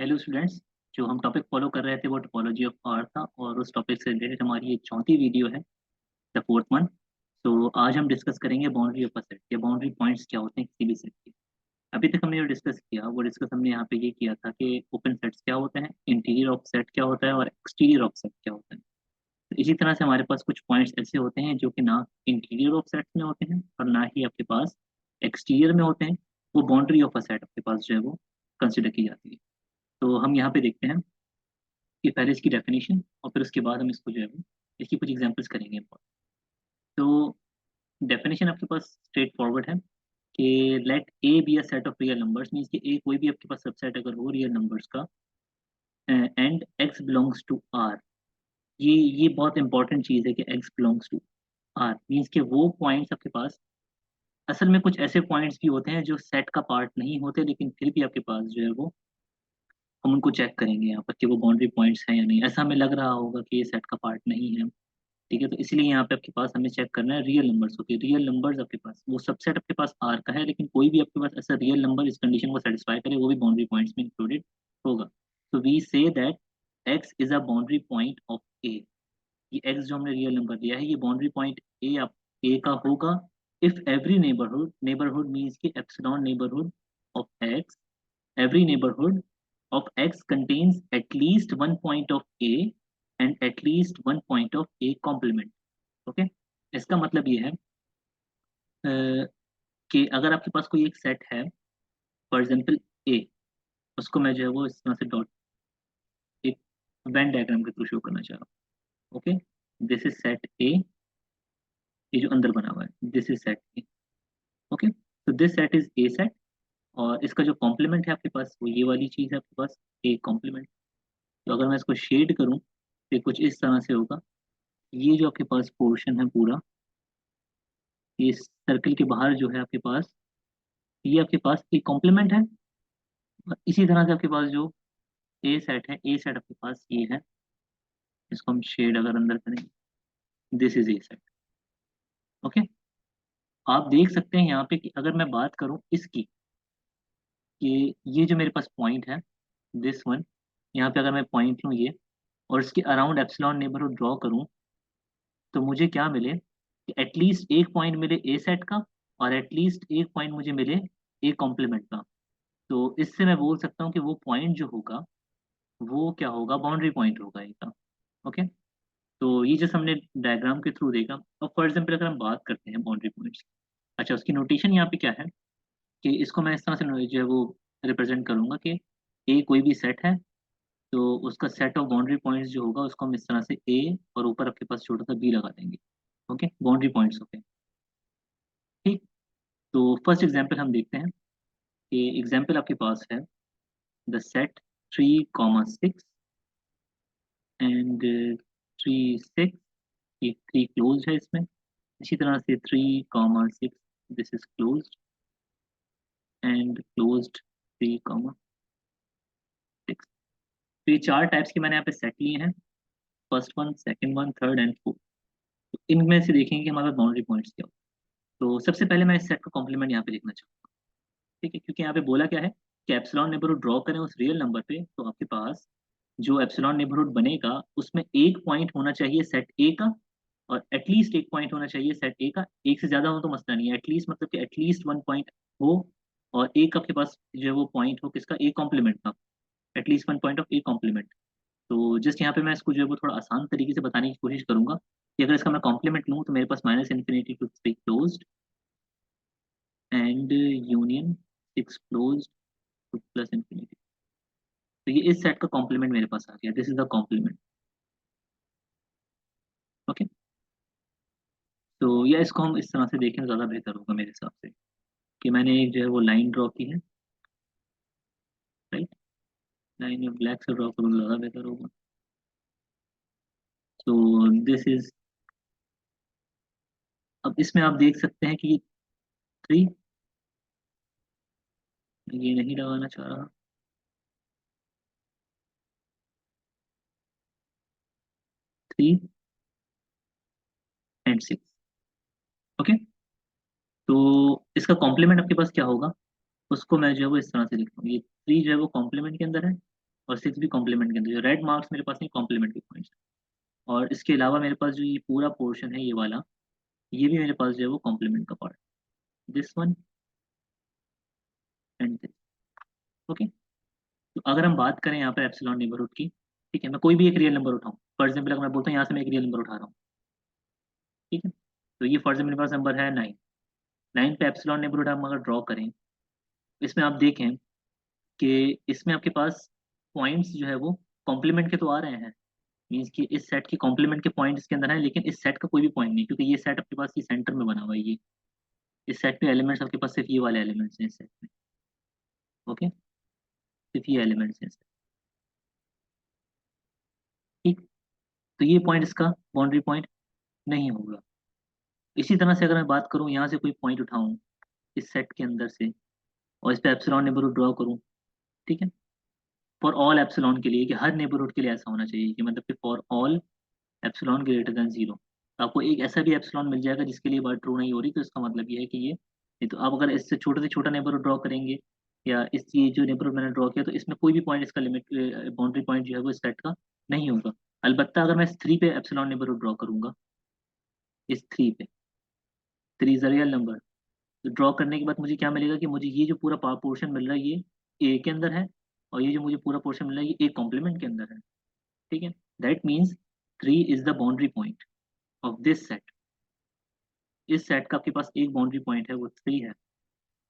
Hello students. जो हम topic follow कर रहे थे वो टोपोलॉजी ऑफ आर था और उस टॉपिक से रिलेटेड हमारी ये चौथी वीडियो है, द फोर्थ वन। तो आज हम डिस्कस करेंगे बाउंड्री ऑफ अ सेट या बाउंड्री पॉइंट्स क्या होते हैं किसी भी सेट के। अभी तक हमने जो डिस्कस किया वो डिस्कस हमने यहाँ पे ये किया था कि ओपन सेट्स क्या होते हैं, इंटीरियर ऑफ सेट क्या होता है और एक्सटीरियर ऑफ सेट क्या होता है। तो इसी तरह से हमारे पास कुछ पॉइंट्स ऐसे होते हैं जो कि ना इंटीरियर ऑफ सेट में होते हैं और ना ही आपके पास एक्सटीरियर में होते हैं। वो बाउंड्री ऑफ अ सेट आपके पास जो है वो कंसिडर की जाती है। तो हम यहाँ पे देखते हैं कि पहले इसकी डेफिनेशन और फिर उसके बाद हम इसको जो है वो इसकी कुछ एग्जांपल्स करेंगे। तो डेफिनेशन आपके पास स्ट्रेट फॉरवर्ड है कि let A be a set of real numbers, means कि ए कोई भी आपके पास सबसेट अगर हो रियल नंबर्स का, and x belongs to R. ये बहुत इंपॉर्टेंट चीज़ है कि x belongs to R, means कि वो पॉइंट्स आपके पास असल में कुछ ऐसे पॉइंट्स भी होते हैं जो सेट का पार्ट नहीं होते लेकिन फिर भी आपके पास जो है वो हम उनको चेक करेंगे यहाँ पर कि वो बाउंड्री पॉइंट्स हैं या नहीं। ऐसा हमें लग रहा होगा कि ये सेट का पार्ट नहीं है, ठीक है। तो इसलिए यहाँ पे आपके पास हमें चेक करना है रियल नंबर्स होते हैं। रियल नंबर्स आपके पास वो सबसेट आपके पास आर का है लेकिन कोई भी आपके पास ऐसा रियल नंबर इस कंडीशन को सेटिस्फाई करे वो भी बाउंड्री पॉइंट्स में इंक्लूडेड होगा। तो we say that x is a boundary point of A. ये एक्स जो हमने रियल नंबर लिया है ये बाउंड्री पॉइंट ए का होगा if every neighbourhood, neighbourhood means की epsilon neighbourhood of x, every neighborhood of x contains at least one point of a and at least one point of a complement। Okay, इसका मतलब ये है कि अगर आपके पास कोई एक सेट है, फॉर एग्जांपल ए, उसको मैं जो है वो इस तरह से डॉट एक वेन डायग्राम के थ्रू शो करना चाह रहा हूँ। Okay, this is set A, ये जो अंदर बना हुआ है this is set A. Okay, तो this set is a set और इसका जो कॉम्प्लीमेंट है आपके पास वो ये वाली चीज़ है आपके पास ए कॉम्प्लीमेंट। तो अगर मैं इसको शेड करूँ तो कुछ इस तरह से होगा। ये जो आपके पास पोर्शन है पूरा, ये सर्कल के बाहर जो है आपके पास, ये आपके पास एक कॉम्प्लीमेंट है। और इसी तरह से आपके पास जो ए सेट है, ए सेट आपके पास ये है। इसको हम शेड अगर अंदर करें, this is a set. Okay, आप देख सकते हैं यहाँ पे कि अगर मैं बात करूँ इसकी, कि ये जो मेरे पास पॉइंट है दिस वन, यहाँ पे अगर मैं पॉइंट लूँ ये और इसके अराउंड एप्सिलॉन नेबरहुड ड्रॉ करूँ तो मुझे क्या मिले कि एटलीस्ट एक पॉइंट मिले ए सेट का और एटलीस्ट एक पॉइंट मुझे मिले ए कॉम्प्लीमेंट का। तो इससे मैं बोल सकता हूँ कि वो पॉइंट जो होगा वो क्या होगा, बाउंड्री पॉइंट होगा इसका। ओके, तो ये जैसे हमने डायग्राम के थ्रू देखा। अब फॉर एग्जाम्पल अगर हम बात करते हैं बाउंड्री पॉइंट्स, अच्छा उसकी नोटेशन यहाँ पे क्या है कि इसको मैं इस तरह से जो है वो रिप्रेजेंट करूंगा कि ए कोई भी सेट है तो उसका सेट ऑफ बाउंड्री पॉइंट्स जो होगा उसको हम इस तरह से ए और ऊपर आपके पास छोटा सा बी लगा देंगे। ओके, बाउंड्री पॉइंट्स होते हैं, ठीक। तो फर्स्ट एग्जाम्पल हम देखते हैं कि एग्जाम्पल आपके पास है द सेट 3, 6 एंड 3, 6। ये 3 क्लोज है इसमें, इसी तरह से 3, 6 this is closed end closed 3, 6। तो ये चार टाइप्स के मैंने यहाँ पे सेट लिए हैं, first one, second one, third and fourth. तो इनमें से देखेंगे कि हमारे पास बाउंड्री पॉइंट्स क्या हो। तो सबसे पहले मैं इस सेट का कॉम्प्लीमेंट यहाँ पे लिखना चाहूँगा, ठीक है, क्योंकि यहाँ पे बोला क्या है कि एप्सिलॉन नेबरहुड ड्रॉ करें उस रियल नंबर पे तो आपके पास जो एप्सिलॉन नेबरहुड बनेगा उसमें एक पॉइंट होना चाहिए सेट ए का और एटलीस्ट एक पॉइंट होना चाहिए सेट ए का। एक से ज्यादा हो तो मसला नहीं है, एटलीस्ट मतलब कि एटलीस्ट वन पॉइंट हो और एक आपके पास जो है वो पॉइंट हो किसका, ए कॉम्प्लीमेंट का, at least one point of A complement. तो जस्ट यहाँ पे मैं इसको जो है वो थोड़ा आसान तरीके से बताने की कोशिश करूंगा कि अगर इसका मैं कॉम्प्लीमेंट लूँ तो मेरे पास minus infinity to 3 closed and union 6 closed to plus infinity. तो ये इस सेट का कॉम्प्लीमेंट मेरे पास आ गया, this is the complement. Okay, तो या इसको हम इस तरह से देखें तो ज़्यादा बेहतर होगा मेरे हिसाब से कि मैंने एक जो है वो लाइन ड्रॉ की है, राइट। लाइन में ब्लैक से ड्रॉ करूँ तो ज़्यादा बेहतर होगा। तो दिस इज, अब इसमें आप देख सकते हैं कि ये 3, ये नहीं लगाना चाह रहा, 3 एंड 6। ओके, तो इसका कॉम्प्लीमेंट आपके पास क्या होगा उसको मैं जो है वो इस तरह से लिखता हूँ। ये 3 जो है वो कॉम्प्लीमेंट के अंदर है और 6 भी कॉम्प्लीमेंट के अंदर, जो रेड मार्क्स मेरे पास नहीं कॉम्प्लीमेंट के पॉइंट्स। और इसके अलावा मेरे पास जो ये पूरा पोर्शन है ये वाला, ये भी मेरे पास जो है वो कॉम्प्लीमेंट का part, this one and this. Okay, तो अगर हम बात करें यहाँ पर एप्सिलॉन नेबरहुड की, ठीक है, मैं कोई भी एक रियल नंबर उठाऊँ, फॉर एग्जाम्पल अगर मैं बोलता हूँ यहाँ से मैं एक रियल नंबर उठा रहा हूँ, ठीक है, तो ये फॉर एग्जाम्पल मेरे पास नंबर है 9, 9 पे एप्सिलॉन नेबरहुड हम अगर ड्रॉ करें, इसमें आप देखें कि इसमें आपके पास पॉइंट्स जो है वो कॉम्प्लीमेंट के तो आ रहे हैं, मीन्स कि इस सेट के कॉम्प्लीमेंट के पॉइंट इसके अंदर है, लेकिन इस सेट का कोई भी पॉइंट नहीं, क्योंकि ये सेट आपके पास ये सेंटर में बना हुआ है, ये इस सेट में एलिमेंट्स आपके पास सिर्फ ये वाले एलिमेंट्स हैं इस सेट में। ओके, सिर्फ ये एलिमेंट्स हैं इस set में, ठीक, तो ये पॉइंट इसका बाउंड्री पॉइंट नहीं होगा। इसी तरह से अगर मैं बात करूँ यहाँ से कोई पॉइंट उठाऊँ इस सेट के अंदर से और इस पे एप्सिलॉन नेबरहुड ड्रॉ करूँ, ठीक है, फॉर ऑल एप्सिलॉन के लिए, कि हर नेबरहुड के लिए ऐसा होना चाहिए कि मतलब कि for all epsilon greater than 0, आपको एक ऐसा भी एप्सिलॉन मिल जाएगा जिसके लिए बात ट्रू नहीं हो रही, तो इसका मतलब ये है कि ये नहीं, तो आप अगर इससे छोटे से छोटा नेबरहुड ड्रॉ करेंगे, या इस ये जो नेबरहुड मैंने ड्रॉ किया, तो इसमें कोई भी पॉइंट इसका लिमिट बाउंड्री पॉइंट जो है वो इस सेट का नहीं होगा। अलबत्ता अगर मैं इस 3 पे एप्सिलॉन नेबरहुड ड्रॉ करूंगा, इस 3 पे, 3 इज अ रियल नंबर, तो ड्रॉ करने के बाद मुझे क्या मिलेगा कि मुझे ये जो पूरा पोर्शन मिल रहा है ये ए के अंदर है, और ये जो मुझे पूरा पोर्शन मिल रहा है ये ए कॉम्प्लीमेंट के अंदर है, ठीक है, that means 3 is the boundary point of this set. इस सेट का आपके पास एक बाउंड्री पॉइंट है, वो 3 है।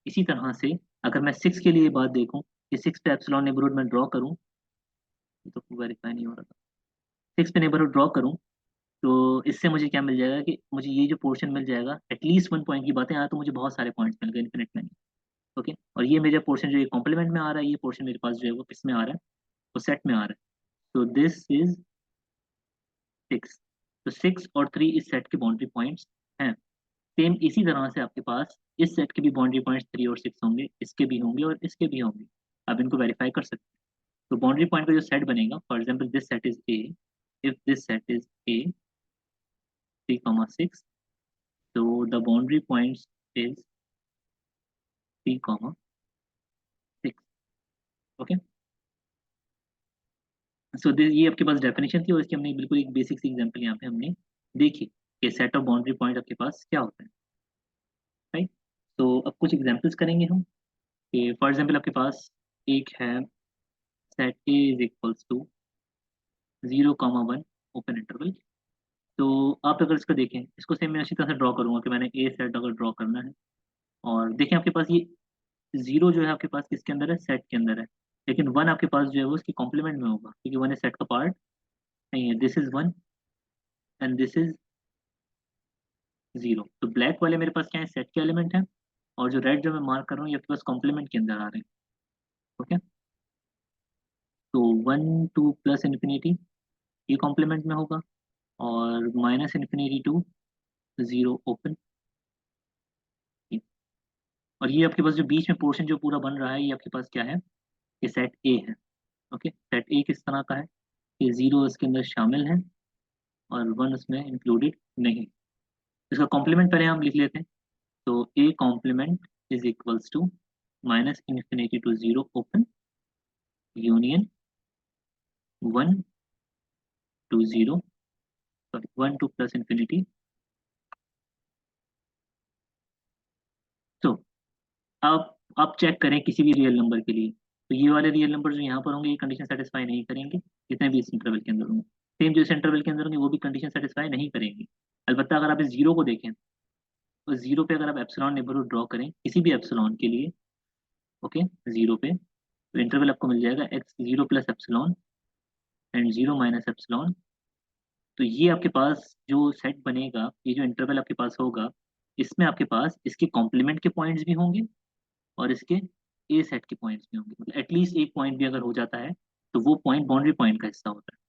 इसी तरह से अगर मैं 6 के लिए बात देखूं कि 6 पे एप्सिलॉन नेबरहुड में ड्रॉ करूं, ये तो वेरीफाई नहीं हो रहा था, 6 पे नेबरहुड ड्रॉ करूं, तो इससे मुझे क्या मिल जाएगा कि मुझे ये जो पोर्शन मिल जाएगा, एटलीस्ट 1 पॉइंट की बात है, यहाँ तो मुझे बहुत सारे पॉइंट्स मिल गए, इन्फिनिट में नहीं। ओके, और ये मेरा पोर्शन जो ये कॉम्प्लीमेंट में आ रहा है, ये पोर्शन मेरे पास जो है वो किस में आ रहा है, वो सेट में आ रहा है, तो दिस इज 6। तो 6 और 3 इस सेट के बाउंड्री पॉइंट्स हैं। सेम इसी तरह से आपके पास इस सेट के भी बाउंड्री पॉइंट्स 3 और 6 होंगे, इसके भी होंगे और इसके भी होंगे, आप इनको वेरीफाई कर सकते हैं। तो बाउंड्री पॉइंट का जो सेट बनेगा, for example this set is A, if this set is A 3, 6, तो the boundary points is 3, 6। Okay, so ये आपके पास डेफिनेशन थी, और इसकी हमने बिल्कुल एक बेसिक सी एग्जांपल यहाँ पे हमने देखी कि सेट ऑफ बाउंड्री पॉइंट आपके पास क्या होता है, राइट। तो अब कुछ एग्जांपल्स करेंगे हम कि फॉर एग्जांपल आपके पास एक है set A is equals to 0, 1 open interval. तो आप अगर इसको देखें, इसको सेम मैं अच्छी तरह से ड्रॉ करूंगा कि मैंने ए सेट अगर ड्रॉ करना है, और देखें आपके पास ये 0 जो है आपके पास किसके अंदर है, सेट के अंदर है, लेकिन 1 आपके पास जो है वो उसकी कॉम्प्लीमेंट में होगा, क्योंकि 1 सेट का पार्ट नहीं है, this is 1 and this is 0। तो ब्लैक वाले मेरे पास क्या है, सेट के एलिमेंट है, और जो रेड जो मैं मार्क कर रहा हूँ ये आपके पास कॉम्प्लीमेंट के अंदर आ रहे हैं। ओके, तो 1 2 प्लस इन्फिनिटी ये कॉम्प्लीमेंट में होगा, और -∞ to 0 ओपन। और ये आपके पास जो बीच में पोर्शन जो पूरा बन रहा है, ये आपके पास क्या है, ये सेट ए है। ओके, सेट ए किस तरह का है, ये 0 इसके अंदर शामिल है और 1 उसमें इंक्लूडेड नहीं। इसका कॉम्प्लीमेंट पहले हम लिख लेते हैं, तो A complement is equals to -∞ to 0 open union 1 to 0, sorry 1 to plus infinity. तो आप चेक करें किसी भी रियल नंबर के लिए, तो ये वाले रियल नंबर जो यहाँ पर होंगे ये कंडीशन सेटिस्फाई नहीं करेंगे, जितने भी इस इंटरवल के अंदर होंगे, सेम जो इस इंटरवल के अंदर होंगे वो भी कंडीशन सेटिस्फाई नहीं करेंगे। अलबत्ता अगर आप इस 0 को देखें, तो 0 पे अगर आप एप्सिलॉन नेबरहुड ड्रॉ करें किसी भी एप्सिलॉन के लिए, ओके, 0 पे, तो इंटरवल आपको मिल जाएगा x 0 plus epsilon and 0 minus epsilon. तो ये आपके पास जो सेट बनेगा, ये जो इंटरवल आपके पास होगा, इसमें आपके पास इसके कॉम्प्लीमेंट के पॉइंट्स भी होंगे और इसके ए सेट के पॉइंट्स भी होंगे, मतलब एटलीस्ट एक पॉइंट भी अगर हो जाता है तो वो पॉइंट बाउंड्री पॉइंट का हिस्सा होता है।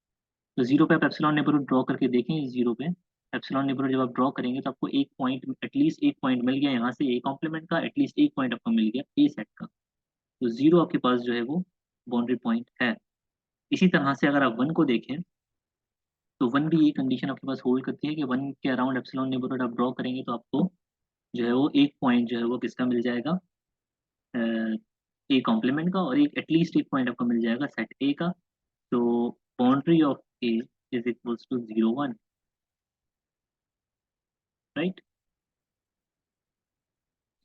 तो 0 पे आप एप्सिलॉन नेबरहुड ड्रॉ करके देखें, 0 पे एप्सिलॉन नेबरहुड जब आप ड्रॉ करेंगे तो आपको एक पॉइंट, एटलीस्ट एक पॉइंट मिल गया यहाँ से ए कॉम्प्लीमेंट का, एटलीस्ट एक पॉइंट आपको मिल गया ए सेट का, तो 0 आपके पास जो है वो बाउंड्री पॉइंट है। इसी तरह से अगर आप 1 को देखें, तो 1 भी ये कंडीशन आपके पास होल्ड करती है कि 1 के अराउंड एप्सिलॉन नेबरहुड आप ड्रॉ करेंगे तो आपको जो है वो एक पॉइंट जो है वो किसका मिल जाएगा, ए कॉम्प्लीमेंट का, और एक एटलीस्ट एक पॉइंट आपको मिल जाएगा सेट ए का। तो boundary of A is equals to 0 1, right.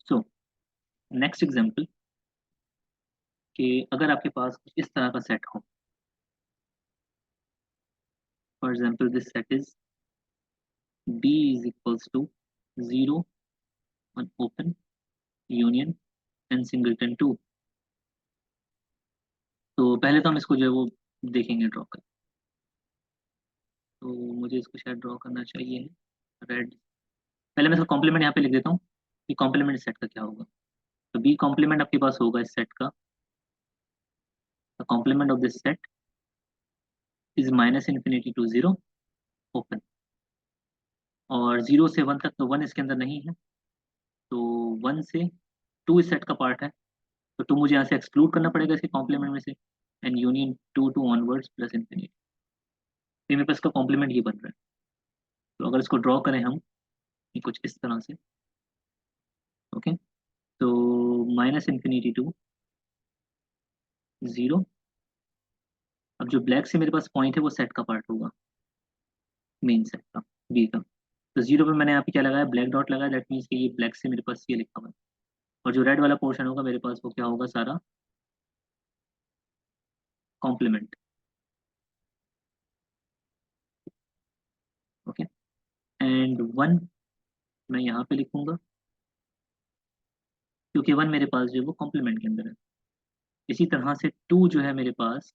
So next example, कि अगर आपके पास कुछ इस तरह का सेट हो, for example this set is B is equals to 0 1 open union and singleton 2। तो पहले तो हम इसको जो है वो देखेंगे ड्रॉ कर। तो मुझे इसको शायद ड्रॉ करना चाहिए रेड। पहले मैं इसका कॉम्प्लीमेंट यहाँ पे लिख देता हूँ कि कॉम्प्लीमेंट सेट का क्या होगा। तो बी कॉम्प्लीमेंट आपके पास होगा इस सेट का, the complement of this set is -∞ to 0 open, और 0 से 1 तक, तो 1 इसके अंदर नहीं है, तो 1 से 2 इस सेट का पार्ट है, तो 2 मुझे यहाँ से एक्सक्लूड करना पड़ेगा इसके कॉम्प्लीमेंट में से, and union 2 to onwards plus infinity. तो मेरे पास का कॉम्प्लीमेंट ये बन रहा है। तो अगर इसको ड्रॉ करें हम ये कुछ इस तरह से, ओके, तो -∞ to 0। अब जो ब्लैक से मेरे पास पॉइंट है वो सेट का पार्ट होगा, मेन सेट का, बी का। तो 0 पे मैंने यहाँ पे क्या लगाया, ब्लैक डॉट लगाया, दैट मीन्स कि ये ब्लैक से मेरे पास ये लिखा हुआ है। और जो रेड वाला पोर्शन होगा मेरे पास वो क्या होगा, सारा कॉम्प्लीमेंट, ओके। एंड 1 मैं यहाँ पे लिखूंगा, क्योंकि 1 मेरे पास जो है वो कॉम्प्लीमेंट के अंदर है। इसी तरह से 2 जो है मेरे पास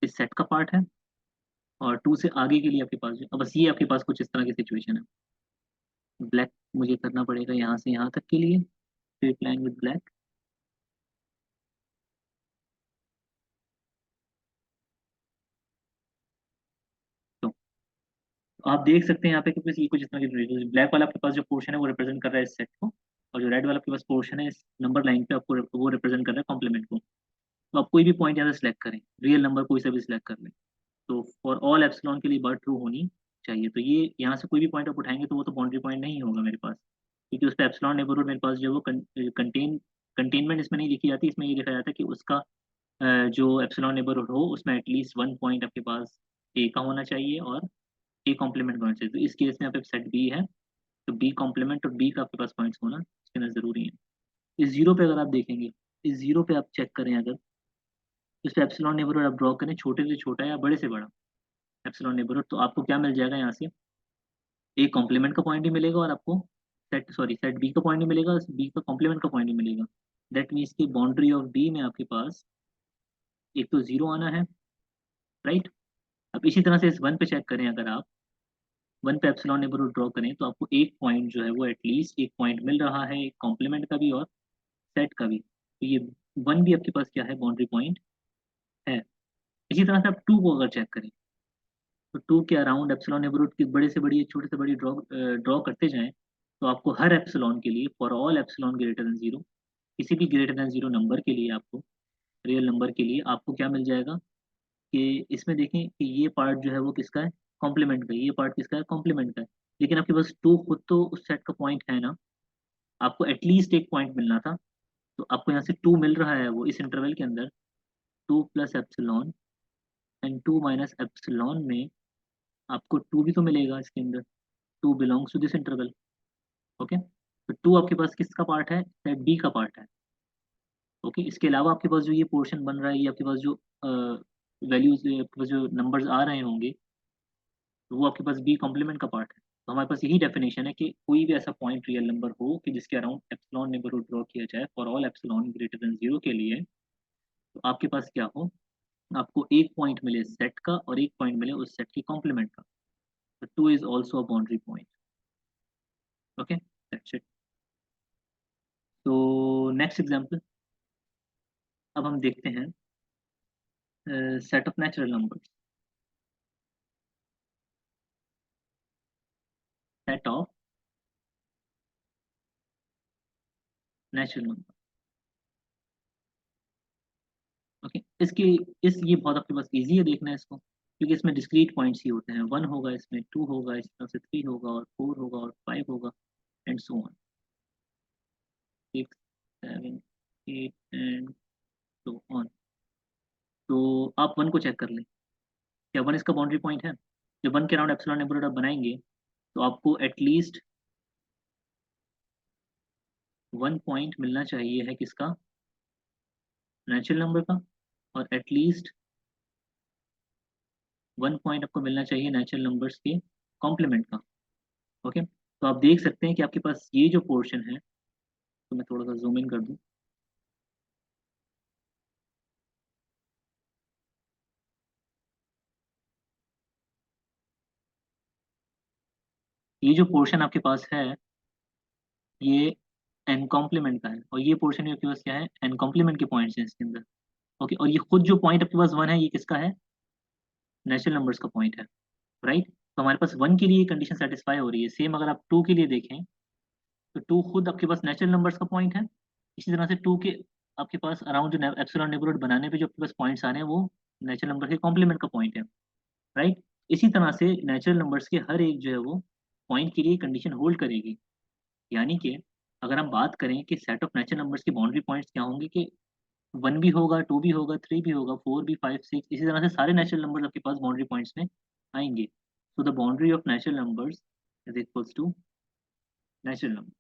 इस सेट का पार्ट है, और 2 से आगे के लिए आपके पास अब बस ये आपके पास कुछ इस तरह की सिचुएशन है। ब्लैक मुझे करना पड़ेगा यहाँ से यहाँ तक के लिए स्ट्रेट लाइन विद ब्लैक। तो आप देख सकते हैं यहाँ पे कि बस ये कुछ इस तरह की ब्लैक वाला आपके पास जो पोर्शन है वो रिप्रेजेंट कर रहा है इस सेट को, और जो रेड वाला आपके पास पोर्शन है इस नंबर लाइन पे आपको वो रिप्रेजेंट कर रहा है कॉम्प्लीमेंट को। तो आप कोई भी पॉइंट यहाँ से सिलेक्ट करें, रियल नंबर कोई सा भी सिलेक्ट कर लें, तो फॉर ऑल एप्सिलॉन के लिए बार ट्रू होनी चाहिए। तो ये यहाँ से कोई भी पॉइंट आप उठाएंगे तो वो तो बाउंड्री पॉइंट नहीं होगा मेरे पास, क्योंकि उस पर एप्सिलॉन नेबरहुड मेरे पास जो है वो कंटेनमेंट इसमें नहीं लिखी जाती, इसमें ये लिखा जाता है कि उसका जो एप्सिलॉन नेबरहुड हो उसमें एटलीस्ट 1 पॉइंट आपके पास ए का होना चाहिए और ए कॉम्प्लीमेंट होना चाहिए। तो इस केस में यहाँ पे सेट बी है, तो बी कॉम्प्लीमेंट और बी का आपके पास पॉइंट्स होना इसके अंदर जरूरी है। इस जीरो पे अगर आप देखेंगे, इस जीरो पे आप चेक करें, अगर इस पे एप्सिलॉन नेबरहुड आप ड्रॉ करें, छोटे से छोटा या बड़े से बड़ा एप्सिलॉन नेबरहुड, तो आपको क्या मिल जाएगा, यहाँ से ए कॉम्प्लीमेंट का पॉइंट ही मिलेगा, और आपको सेट बी का पॉइंट ही मिलेगा, बी का कॉम्प्लीमेंट का पॉइंट ही मिलेगा। दैट मीन्स की बाउंड्री ऑफ बी में आपके पास एक तो जीरो आना है, राइट। अब इसी तरह से इस 1 पे चेक करें, अगर आप 1 पे एप्सिलॉन नेबरहुड ड्रॉ करें तो आपको एक पॉइंट जो है वो एटलीस्ट एक पॉइंट मिल रहा है, एक कॉम्प्लीमेंट का भी और सेट का भी। तो ये 1 भी आपके पास क्या है, बाउंड्री पॉइंट है। इसी तरह से आप 2 को अगर चेक करें, तो 2 के अराउंड एप्सिलॉन नेबरहुड की बड़े से बड़ी या छोटे से बड़ी ड्रॉ करते जाएं, तो आपको हर एप्सिलॉन के लिए, for all epsilon greater than 0, किसी भी ग्रेटर देन 0 नंबर के लिए, आपको रियल नंबर के लिए आपको क्या मिल जाएगा, कि इसमें देखें कि ये पार्ट जो है वो किसका है, कॉम्प्लीमेंट का, ये पार्ट किसका है, कॉम्प्लीमेंट का है। लेकिन आपके पास 2 खुद तो उस सेट का पॉइंट है ना, आपको एटलीस्ट एक पॉइंट मिलना था, तो आपको यहाँ से 2 मिल रहा है, वो इस इंटरवल के अंदर 2 plus epsilon and 2 minus epsilon में आपको 2 भी तो मिलेगा इसके अंदर, 2 belongs to this interval, okay. तो 2 आपके पास किसका पार्ट है, सेट बी का पार्ट है, ओके। इसके अलावा आपके पास जो ये पोर्शन बन रहा है, ये आपके पास जो वैल्यूज, आपके पास जो नंबर्स आ रहे होंगे, तो वो आपके पास बी कॉम्प्लीमेंट का पार्ट है। तो हमारे पास यही डेफिनेशन है कि कोई भी ऐसा पॉइंट रियल नंबर हो कि जिसके अराउंड एप्सिलॉन नेबरहुड ड्रॉ किया जाए for all epsilon greater than 0 के लिए, तो आपके पास क्या हो, आपको एक पॉइंट मिले सेट का और एक पॉइंट मिले उस सेट के कॉम्प्लीमेंट का। तो 2 is also a boundary point, okay, that's it. तो नेक्स्ट एग्जांपल, अब हम देखते हैं set of natural numbers, set of natural number, okay. इसकी इस ये बहुत आपके पास इजी है देखना है इसको, क्योंकि इसमें डिस्क्रीट पॉइंट्स ही होते हैं, 1 होगा, इसमें 2 होगा, इस तरह से 3 होगा और 4 होगा और 5 होगा, and so on. 6 7 8 and so on. तो आप 1 को चेक कर लें, क्या 1 इसका बाउंड्री पॉइंट है? जब 1 के अराउंड एप्सिलॉन नेबरहुड आप बनाएंगे तो आपको एटलीस्ट 1 पॉइंट मिलना चाहिए है किसका, नेचुरल नंबर का, और एटलीस्ट 1 पॉइंट आपको मिलना चाहिए नेचुरल नंबर्स के कॉम्प्लीमेंट का। ओके, तो आप देख सकते हैं कि आपके पास ये जो पोर्शन है, तो मैं थोड़ा सा जूम इन कर दूं, ये जो पोर्शन आपके पास है ये एन कॉम्प्लीमेंट का है, और ये पोर्शन आपके पास क्या है, एन कॉम्प्लीमेंट के पॉइंट्स हैं इसके अंदर। ओके, और ये खुद जो पॉइंट आपके पास 1 है, ये किसका है, नेचुरल नंबर्स का पॉइंट है, राइट। तो हमारे पास 1 के लिए कंडीशन सेटिस्फाई हो रही है। सेम अगर आप 2 के लिए देखें तो 2 खुद आपके पास नेचुरल नंबर्स का पॉइंट है। इसी तरह से 2 के आपके पास अराउंड जो एप्सिलॉन नेबरहुड बनाने पे जो आपके पास पॉइंट्स आ रहे हैं वो नेचुरल नंबर के कॉम्प्लीमेंट का पॉइंट है, राइट। इसी तरह से नेचुरल नंबर्स के हर एक जो है वो पॉइंट के लिए कंडीशन होल्ड करेगी। यानी कि अगर हम बात करें कि सेट ऑफ नेचुरल नंबर्स के बाउंड्री पॉइंट्स क्या होंगे, कि 1 भी होगा, 2 भी होगा, 3 भी होगा, 4 भी, 5 6, इसी तरह से सारे नेचुरल नंबर्स आपके पास बाउंड्री पॉइंट्स में आएंगे। So the boundary of natural numbers is equals to natural number,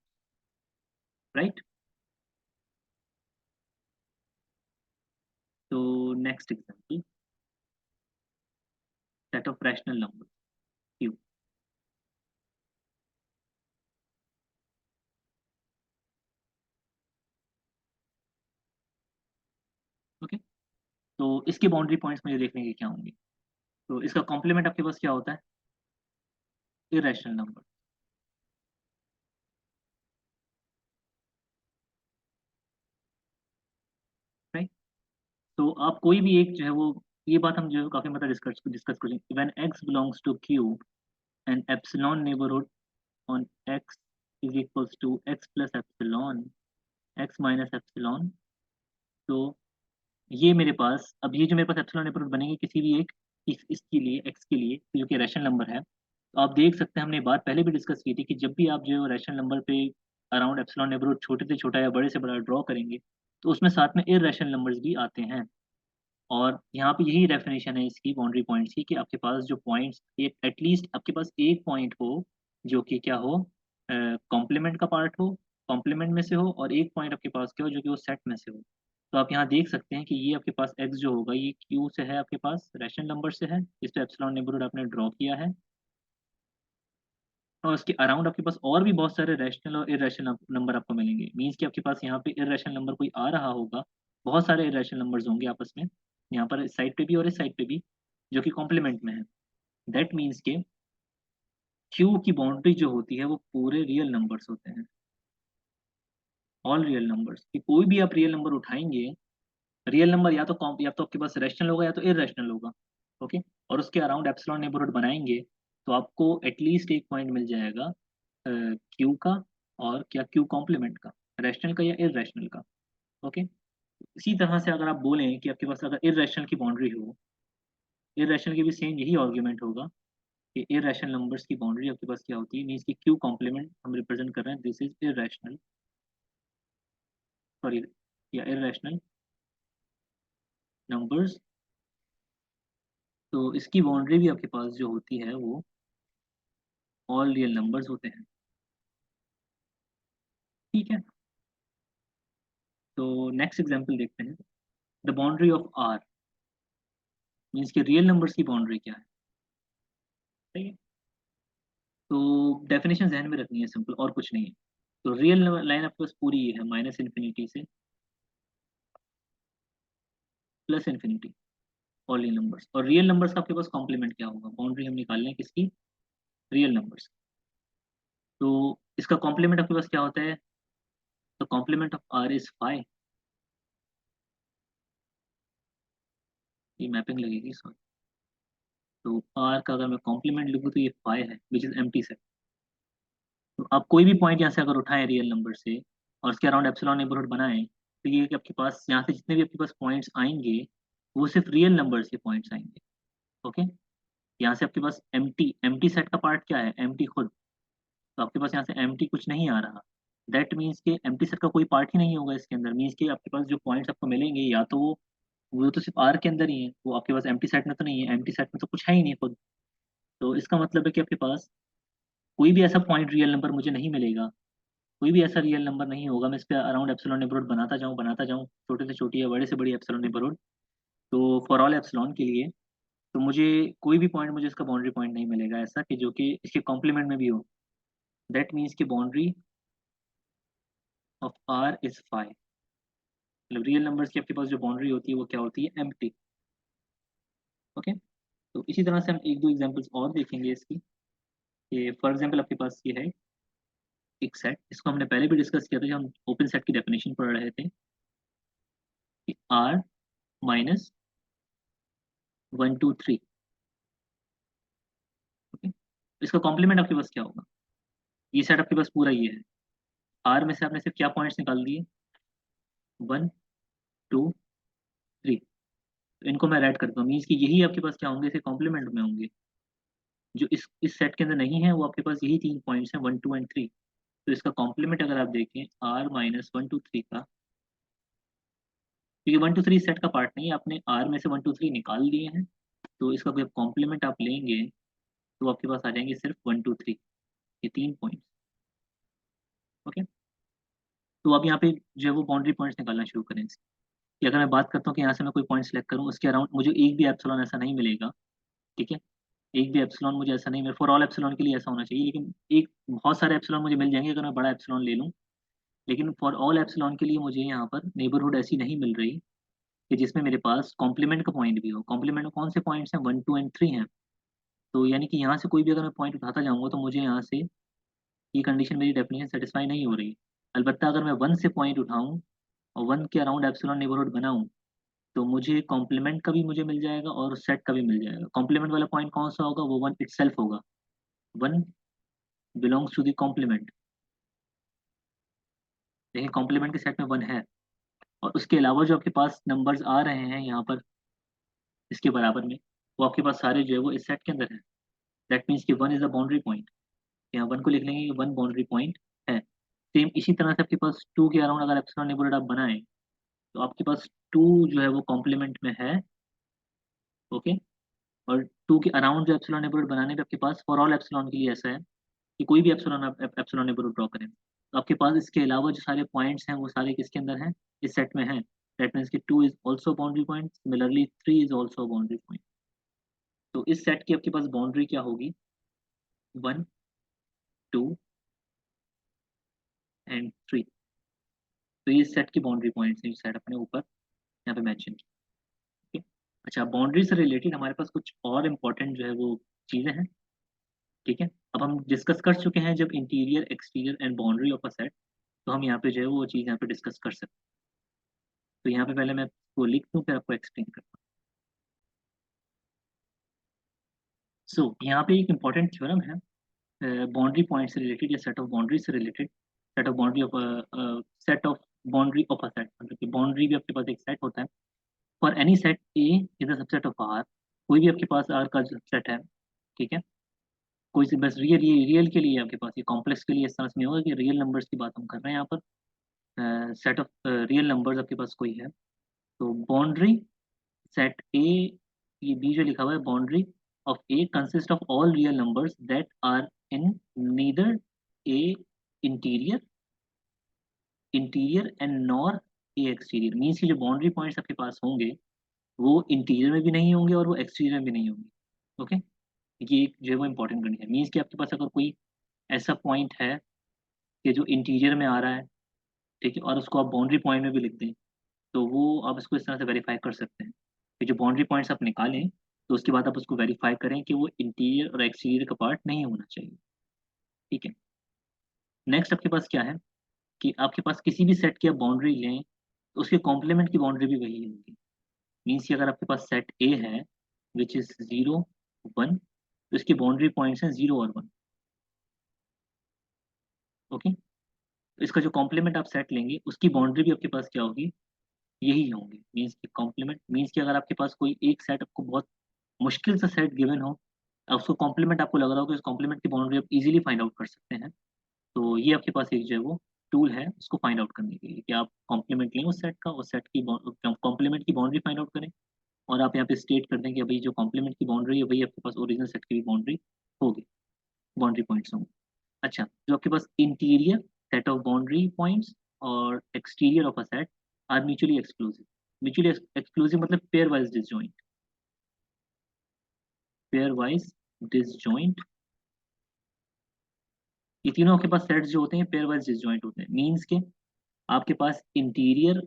right. तो next example, set of rational number Q. Okay, तो इसके बाउंड्री पॉइंट्स मुझे देखने के क्या होंगे। तो इसका कॉम्प्लीमेंट आपके पास क्या होता है, इरेशनल नंबर, राइट। तो आप कोई भी एक जो है वो, ये बात हम जो है काफी मतलब डिस्कस डिस्कस करेंगे। When x belongs to q and epsilon neighbourhood on x is equals to x plus epsilon, x minus epsilon. तो ये मेरे पास, अब ये जो मेरे पास एप्सिलॉन नेबरहुड बनेंगे किसी भी एक इसके लिए, x के लिए, जो कि रैशनल नंबर है, तो आप देख सकते हैं हमने बात पहले भी डिस्कस की थी कि जब भी आप जो रैशनल नंबर पे अराउंड एप्सिलॉन नेबरहुड छोटे से छोटा या बड़े से बड़ा ड्रॉ करेंगे तो उसमें साथ में इररेशनल नंबर्स भी आते हैं। और यहाँ पे यही डेफिनेशन है इसकी बाउंड्री पॉइंट्स की, कि आपके पास जो पॉइंट्स एटलीस्ट आपके पास एक पॉइंट हो जो कि क्या हो, कॉम्प्लीमेंट का पार्ट हो, कॉम्प्लीमेंट में से हो, और एक पॉइंट आपके पास क्या हो जो कि वो सेट में से हो। तो आप यहाँ देख सकते हैं कि ये आपके पास x जो होगा ये q से है, आपके पास रैशनल नंबर से है, इस पे एप्सिलॉन नेबरहुड आपने ड्रॉ किया है, और उसके अराउंड आपके पास और भी बहुत सारे रैशनल और इरेशनल नंबर आपको मिलेंगे। मीन्स कि आपके पास यहाँ पे इरेशनल नंबर कोई आ रहा होगा, बहुत सारे इरेशनल नंबर्स होंगे आपस में, यहाँ पर इस साइड पे भी और इस साइड पे भी, जो कि कॉम्प्लीमेंट में है। दैट मीन्स के क्यू की बाउंड्री जो होती है वो पूरे रियल नंबर्स होते हैं, ऑल रियल नंबर्स, कि कोई भी आप रियल नंबर उठाएंगे, रियल नंबर या तो या तो आपके पास रैशनल होगा या तो इरेशनल होगा। ओके, और उसके अराउंड एप्सिलॉन नेबरहुड बनाएंगे तो आपको एटलीस्ट एक पॉइंट मिल जाएगा क्यू का, और क्या क्यू कॉम्प्लीमेंट का, रैशनल का या इरेशनल का। ओके, इसी तरह से अगर आप बोलें कि आपके पास अगर इरेशनल की बाउंड्री हो, इरेशनल की भी सेम यही आर्ग्यूमेंट होगा कि इरेशनल नंबर्स की बाउंड्री आपके पास क्या होती है, मीन्स की क्यू कॉम्प्लीमेंट हम रिप्रेजेंट कर रहे हैं, दिस इज इरेशनल, सॉरी, या इरेशनल नंबर्स। तो इसकी बाउंड्री भी आपके पास जो होती है वो ऑल रियल नंबर्स होते हैं, ठीक है। तो नेक्स्ट एग्जांपल देखते हैं, the boundary of R, means के रियल नंबर्स की बाउंड्री क्या है, ठीक है। तो डेफिनेशन जहन में रखनी है, सिंपल और कुछ नहीं है। तो रियल लाइन आपके पास पूरी ये है, माइनस इन्फिनिटी से plus infinity, all real numbers. और रियल नंबर्स का आपके पास कॉम्प्लीमेंट क्या होगा, बाउंड्री हम निकाल लें किसकी, रियल नंबर्स। तो इसका कॉम्प्लीमेंट आपके पास क्या होता है, तो कॉम्प्लीमेंट ऑफ आर इज 5, ये मैपिंग लगेगी सॉरी। तो आर का अगर मैं कॉम्प्लीमेंट लिखूँ तो ये 5 है, विच इज एम्प्टी सेट। तो आप कोई भी पॉइंट यहाँ से अगर उठाएं रियल नंबर से और उसके अराउंड एप्सिलॉन नेबरहुड बनाएं, तो ये कि आपके पास यहाँ से जितने भी आपके पास पॉइंट्स आएंगे वो सिर्फ रियल नंबर्स के पॉइंट्स आएंगे। ओके, यहाँ से आपके पास एम्प्टी, एम्प्टी सेट का पार्ट क्या है, एम्प्टी खुद। तो आपके पास यहाँ से एम्प्टी कुछ नहीं आ रहा, दैट मीन्स कि एम्प्टी सेट का कोई पार्ट ही नहीं होगा इसके अंदर। मीन्स कि आपके पास जो पॉइंट्स आपको मिलेंगे या तो वो तो सिर्फ आर के अंदर ही है, वो आपके पास एम्प्टी सेट में तो नहीं है, एम्प्टी सेट में तो कुछ है ही नहीं खुद। तो इसका मतलब है कि आपके पास कोई भी ऐसा पॉइंट रियल नंबर मुझे नहीं मिलेगा, कोई भी ऐसा रियल नंबर नहीं होगा। मैं इस पे अराउंड एप्सिलॉन नेबरहुड बनाता जाऊँ, छोटे से छोटी या बड़े से बड़ी एप्सिलॉन नेबरहुड। तो फॉर ऑल एप्सिलॉन के लिए तो मुझे कोई भी पॉइंट मुझे इसका बाउंड्री पॉइंट नहीं मिलेगा ऐसा कि जो कि इसके कॉम्प्लीमेंट में भी हो। दैट मीन्स की बाउंड्री ऑफ आर इज 5। मतलब रियल नंबर्स की आपके पास जो बाउंड्री होती है वो क्या होती है, एम्प्टी। ओके। तो इसी तरह से हम एक दो एग्जांपल्स और देखेंगे इसकी, कि फॉर एग्जांपल आपके पास ये है एक सेट, इसको हमने पहले भी डिस्कस किया था जब हम ओपन सेट की डेफिनेशन पढ़ रहे थे, कि आर माइनस 1 2 3। ओके। इसका कॉम्प्लीमेंट आपके पास क्या होगा, ये सेट आपके पास पूरा ये है, आर में से आपने सिर्फ क्या पॉइंट्स निकाल दिए, 1 2 3। तो इनको मैं ऐड करता हूँ, मीन्स कि यही आपके पास क्या होंगे, इसे कॉम्प्लीमेंट में होंगे। जो इस सेट के अंदर नहीं है वो आपके पास यही 3 पॉइंट्स हैं, 1 2 एंड 3। तो इसका कॉम्प्लीमेंट अगर आप देखें आर माइनस 1 2 3 का, क्योंकि 1 2 3 सेट का पार्ट नहीं है, आपने आर में से 1 2 3 निकाल लिए हैं। तो इसका जब कॉम्प्लीमेंट आप लेंगे तो आपके पास आ जाएंगे सिर्फ 1 2 3, ये 3 पॉइंट्स। ओके। तो अब यहाँ पे जो है वो बाउंड्री पॉइंट्स निकालना शुरू करें इसकी। कि अगर मैं बात करता हूँ कि यहाँ से मैं कोई पॉइंट सेलेक्ट करूँ, उसके अराउंड मुझे एक भी एप्सिलॉन ऐसा नहीं मिलेगा। ठीक है। एक भी एप्सिलॉन मुझे ऐसा नहीं मिले, फॉर ऑल एप्सिलॉन के लिए ऐसा होना चाहिए, लेकिन एक बहुत सारे एप्सिलॉन मुझे मिल जाएंगे अगर मैं बड़ा एप्सिलॉन ले लूँ। लेकिन फॉर ऑल एप्सिलॉन के लिए मुझे यहाँ पर नेबरहुड ऐसी नहीं मिल रही कि जिसमें मेरे पास कॉम्प्लीमेंट का पॉइंट भी हो। कॉम्प्लीमेंट में कौन से पॉइंट्स हैं, 1 2 एंड 3 हैं। तो यानी कि यहाँ से कोई भी अगर मैं पॉइंट उठाता जाऊँगा तो मुझे यहाँ से ये कंडीशन, मेरी डेफिनेशन सेटिस्फाई नहीं हो रही। अलबत्ता अगर मैं 1 से पॉइंट उठाऊँ और 1 के अराउंड एप्सिलॉन नेबरहुड बनाऊँ तो मुझे कॉम्प्लीमेंट का भी मुझे मिल जाएगा और सेट का भी मिल जाएगा। कॉम्प्लीमेंट वाला पॉइंट कौन सा होगा, वो 1 इटसेल्फ होगा। 1 बिलोंग्स टू द कॉम्प्लीमेंट। देखिए कॉम्प्लीमेंट के सेट में 1 है, और उसके अलावा जो आपके पास नंबर्स आ रहे हैं यहाँ पर इसके बराबर में, वो आपके पास सारे जो है वो इस सेट के अंदर है। दैट मीन्स कि 1 इज द बाउंड्री पॉइंट। यहाँ 1 को लिख लेंगे कि 1 बाउंड्री पॉइंट है। सेम इसी तरह से आपके पास 2 के अराउंड अगर एप्सिलॉन नेबरहुड आप बनाएं तो आपके पास 2 जो है वो कॉम्प्लीमेंट में है। ओके। और 2 के अराउंड जो एप्सिलॉन नेबरहुड बनाने पे आपके पास फॉर ऑल एप्सिलॉन के लिए ऐसा है कि कोई भी एप्सिलॉन आप एप्सिलॉन नेबरहुड ड्रॉ करें तो आपके पास इसके अलावा जो सारे पॉइंट्स हैं वो सारे किसके अंदर हैं, इस सेट में हैं। दैट मीन्स कि 2 is also boundary point, similarly 3 is also boundary point. तो इस सेट की आपके पास बाउंड्री क्या होगी, 1 2 एंड 3। तो ये सेट की बाउंड्री पॉइंट्स हैं, सेट अपने ऊपर यहाँ पे मेंशन की। ठीक है। अच्छा, बाउंड्री से रिलेटेड हमारे पास कुछ और इम्पोर्टेंट जो है वो चीज़ें हैं। ठीक है। अब हम डिस्कस कर चुके हैं जब interior exterior and boundary of a set, तो हम यहाँ पे जो है वो चीज़ यहाँ पे डिस्कस कर सकते हैं। तो यहाँ पे पहले मैं इसको लिख दूँ फिर आपको एक्सप्लेन करता हूँ। सो यहाँ पे एक इम्पॉर्टेंट थ्योरम है बाउंड्री पॉइंट से रिलेटेड या सेट ऑफ बाउंड्री से related. Set of boundary of set of boundary of a set, मतलब कि बाउंड्री भी आपके पास एक सेट होता है। For any set A is the subset of R. कोई भी आपके पास आर का सेट है। ठीक है। कोई से बस रियल, ये रियल के लिए आपके पास, ये कॉम्प्लेक्स के लिए इस तरह से नहीं होगा कि रियल नंबर्स की बात हम कर रहे हैं यहाँ पर। सेट ऑफ रियल नंबर्स आपके पास कोई है तो बाउंड्री सेट ए, ये बी जो लिखा हुआ है, boundary of A consist of all real numbers that are in neither A interior interior and nor A exterior. Means की जो बाउंड्री पॉइंट्स आपके पास होंगे वो इंटीरियर में भी नहीं होंगे और वो एक्सटीरियर में भी नहीं होंगे। ओके। ये एक जो है वो इंपॉर्टेंट कंडीशन, मीन्स कि आपके पास अगर कोई ऐसा पॉइंट है कि जो इंटीरियर में आ रहा है, ठीक है, और उसको आप बाउंड्री पॉइंट में भी लिख दें तो वो आप इसको इस तरह से वेरीफाई कर सकते हैं कि जो बाउंड्री पॉइंट्स आप निकालें तो उसके बाद आप उसको वेरीफाई करें कि वो इंटीरियर और एक्सटीरियर का पार्ट नहीं होना चाहिए। ठीक है। नेक्स्ट आपके पास क्या है कि आपके पास किसी भी सेट की आप बाउंड्री लें तो उसके कॉम्प्लीमेंट की बाउंड्री भी वही होगी। मीन्स कि अगर आपके पास सेट ए है विच इज 0 1, तो इसकी बाउंड्री पॉइंट्स हैं 0 और 1। ओके। तो इसका जो कॉम्प्लीमेंट आप सेट लेंगे उसकी बाउंड्री भी आपके पास क्या होगी, यही होंगे। मीन्स की कॉम्प्लीमेंट, मीन्स कि अगर आपके पास कोई एक सेट आपको बहुत मुश्किल सा सेट गिवन हो, अब उसको कॉम्प्लीमेंट आपको लग रहा हो कि उस कॉम्प्लीमेंट की बाउंड्री आप इजीली फाइंड आउट कर सकते हैं, तो ये आपके पास एक जो है वो टूल है उसको फाइंड आउट करने के लिए कि आप कॉम्प्लीमेंट लें उस सेट का, उस सेट की कॉम्प्लीमेंट की बाउंड्री फाइंड आउट करें, और आप यहाँ पे स्टेट कर दें कि भाई जो कॉम्प्लीमेंट की बाउंड्री है वही आपके पास ओरिजिनल सेट की भी बाउंड्री होगी, बाउंड्री पॉइंट्स होंगे। अच्छा, जो आपके पास interior set of boundary points और exterior of a set are mutually exclusive. Mutually exclusive मतलब pairwise disjoint, pairwise disjoint. ये तीनों आपके पास सेट्स जो होते हैं पेयर वाइज डिसजॉइंट होते हैं, मींस के आपके पास interior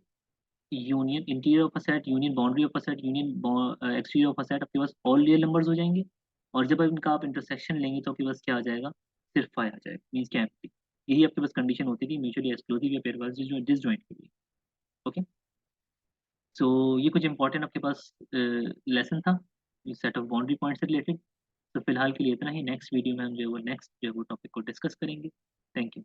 union, interior of a set union boundary of a set union exterior of a set आपके पास ऑल रियल नंबर्स हो जाएंगे, और जब इनका आप इंटरसेक्शन लेंगे तो आपके पास क्या आ जाएगा, सिर्फ फाइव आ जाएगा, मींस क्या एम्प्टी। यही आपके पास कंडीशन होती थी म्यूचुअली एक्सक्लूसिव या पेयर वाइज डिसजॉइंट के लिए। ओके, सो ये कुछ इंपॉर्टेंट आपके पास लेसन था सेट ऑफ बाउंड्री पॉइंट से रिलेटेड। तो फिलहाल के लिए इतना ही, नेक्स्ट वीडियो में हम जो है वो नेक्स्ट जो है वो टॉपिक को डिस्कस करेंगे। Thank you.